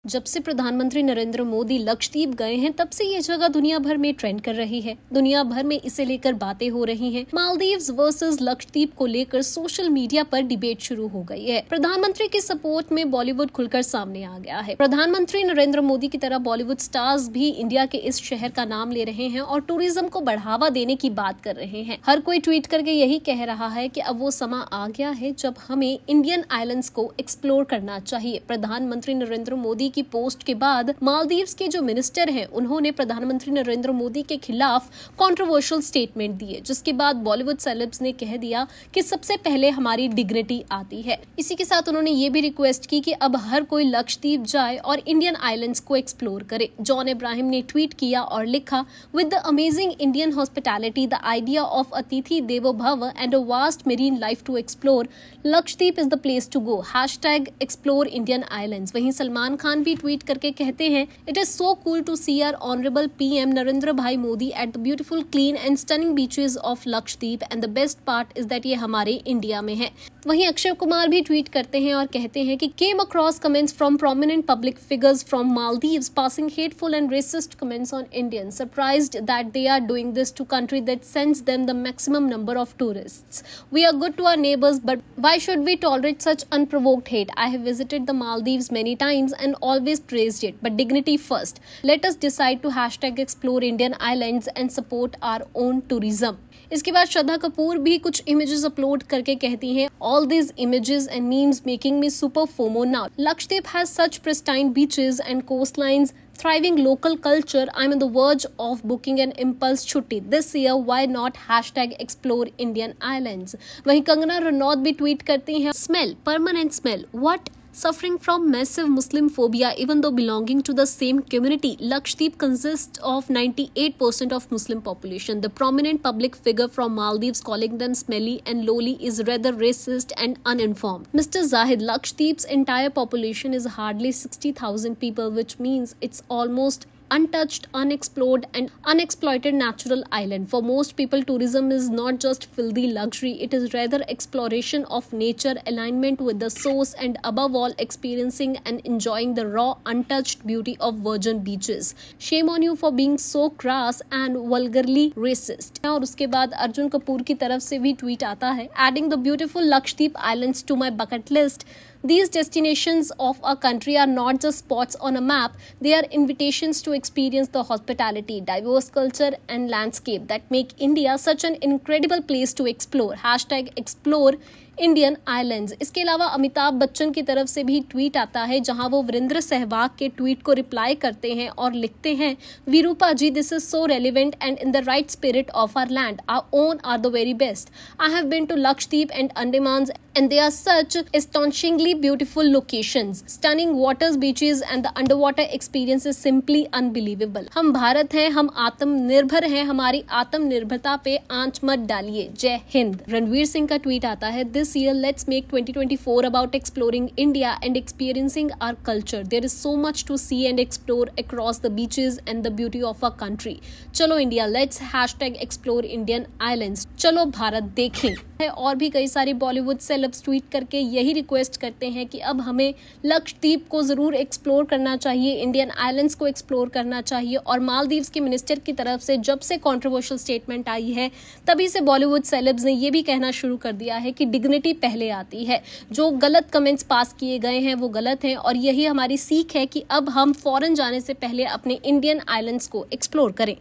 जब से प्रधानमंत्री नरेंद्र मोदी लक्षद्वीप गए हैं तब से ये जगह दुनिया भर में ट्रेंड कर रही है। दुनिया भर में इसे लेकर बातें हो रही हैं। मालदीव्स वर्सेस लक्षद्वीप को लेकर सोशल मीडिया पर डिबेट शुरू हो गई है। प्रधानमंत्री की सपोर्ट में बॉलीवुड खुलकर सामने आ गया है। प्रधानमंत्री नरेंद्र मोदी की तरह बॉलीवुड स्टार्स भी इंडिया के इस शहर का नाम ले रहे हैं और टूरिज्म को बढ़ावा देने की बात कर रहे हैं। हर कोई ट्वीट करके यही कह रहा है कि अब वो समा आ गया है जब हमें इंडियन आइलैंड्स को एक्सप्लोर करना चाहिए। प्रधानमंत्री नरेंद्र मोदी की पोस्ट के बाद मालदीव्स के जो मिनिस्टर हैं उन्होंने प्रधानमंत्री नरेंद्र मोदी के खिलाफ कंट्रोवर्शियल स्टेटमेंट दिए, जिसके बाद बॉलीवुड सेलेब्स ने कह दिया कि सबसे पहले हमारी डिग्निटी आती है। इसी के साथ उन्होंने ये भी रिक्वेस्ट की कि अब हर कोई लक्षद्वीप जाए और इंडियन आइलैंड्स को एक्सप्लोर करे। जॉन इब्राहिम ने ट्वीट किया और लिखा, with the amazing Indian hospitality, the idea of atithi devo bhava and a vast marine life to explore, Lakshadweep is the place to go, #explore Indian islands. वहीं सलमान खान भी ट्वीट करके कहते हैं, it is so cool to see our honourable PM Narendra bhai Modi at the beautiful, clean and stunning beaches of Lakshadweep and the best part is that ये हमारे India में है। वहीं अक्षय कुमार भी ट्वीट करते हैं और कहते हैं कि came across comments from prominent public figures from Maldives passing hateful and racist comments on Indians, surprised that they are doing this to country that sends them the maximum number of tourists. We are good to our neighbours but why should we tolerate such unprovoked hate? I have visited the Maldives many times and always praised it, but dignity first. Let us decide to #explore Indian islands and support our own tourism. इसके बाद श्रद्धा कपूर भी कुछ images upload करके कहती हैं, all these images and memes making me super FOMO now. Lakshadweep has such pristine beaches and coastlines, thriving local culture. I'm on the verge of booking an impulse छुट्टी this year. Why not #explore Indian islands? वहीं कंगना रनौत भी tweet करती हैं, smell, permanent smell. What? Suffering from massive Muslim phobia even though belonging to the same community. Lakshadweep consists of 98% of Muslim population. The prominent public figure from Maldives calling them smelly and lowly is rather racist and uninformed. Mr. Zahid, Lakshadweep's entire population is hardly 60,000 people, which means it's almost untouched, unexplored and unexploited natural island. For most people, tourism is not just filthy luxury, it is rather exploration of nature, alignment with the source and above all experiencing and enjoying the raw, untouched beauty of virgin beaches. Shame on you for being so crass and vulgarly racist. और उसके बाद अर्जुन कपूर की तरफ से भी tweet आता है, adding the beautiful Lakshadweep islands to my bucket list. These destinations of our country are not just spots on a map, they are invitations to experience the hospitality, diverse culture and landscape that make India such an incredible place to explore. #explore Indian islands. इसके अलावा अमिताभ बच्चन की तरफ से भी tweet आता है, जहां वो वीरेंद्र सहवाग के ट्वीट को रिप्लाई करते हैं और लिखते हैं, Virupa ji, this is so relevant and in the right spirit of our land, our own are the very best. I have been to Lakshadweep and Andaman and they are such astonishingly beautiful locations. Stunning waters, beaches and the underwater experience is simply unbelievable. हम भारत हैं, हम आत्मनिर्भर हैं, हमारी आत्मनिर्भरता पे आंच मत डालिए. जय हिंद. रणवीर सिंह का ट्वीट आता है, this year let's make 2024 about exploring India and experiencing our culture. There is so much to see and explore across the beaches and the beauty of our country. चलो India, let's #explore Indian islands. चलो भारत देखें. और भी कई सारे Bollywood celebs tweet करके यही request करते हैं कि अब हमें लक्षद्वीप को जरूर एक्सप्लोर करना चाहिए, इंडियन आइलैंड्स को एक्सप्लोर करना चाहिए। और मालदीव्स के मिनिस्टर की तरफ से जब से कंट्रोवर्शियल स्टेटमेंट आई है तभी से बॉलीवुड सेलेब्स ने ये भी कहना शुरू कर दिया है कि डिग्निटी पहले आती है। जो गलत कमेंट्स पास किए गए हैं वो गलत हैं और यही हमारी सीख है कि अब हम फॉरेन जाने से पहले अपने इंडियन आइलैंड्स को एक्सप्लोर करें।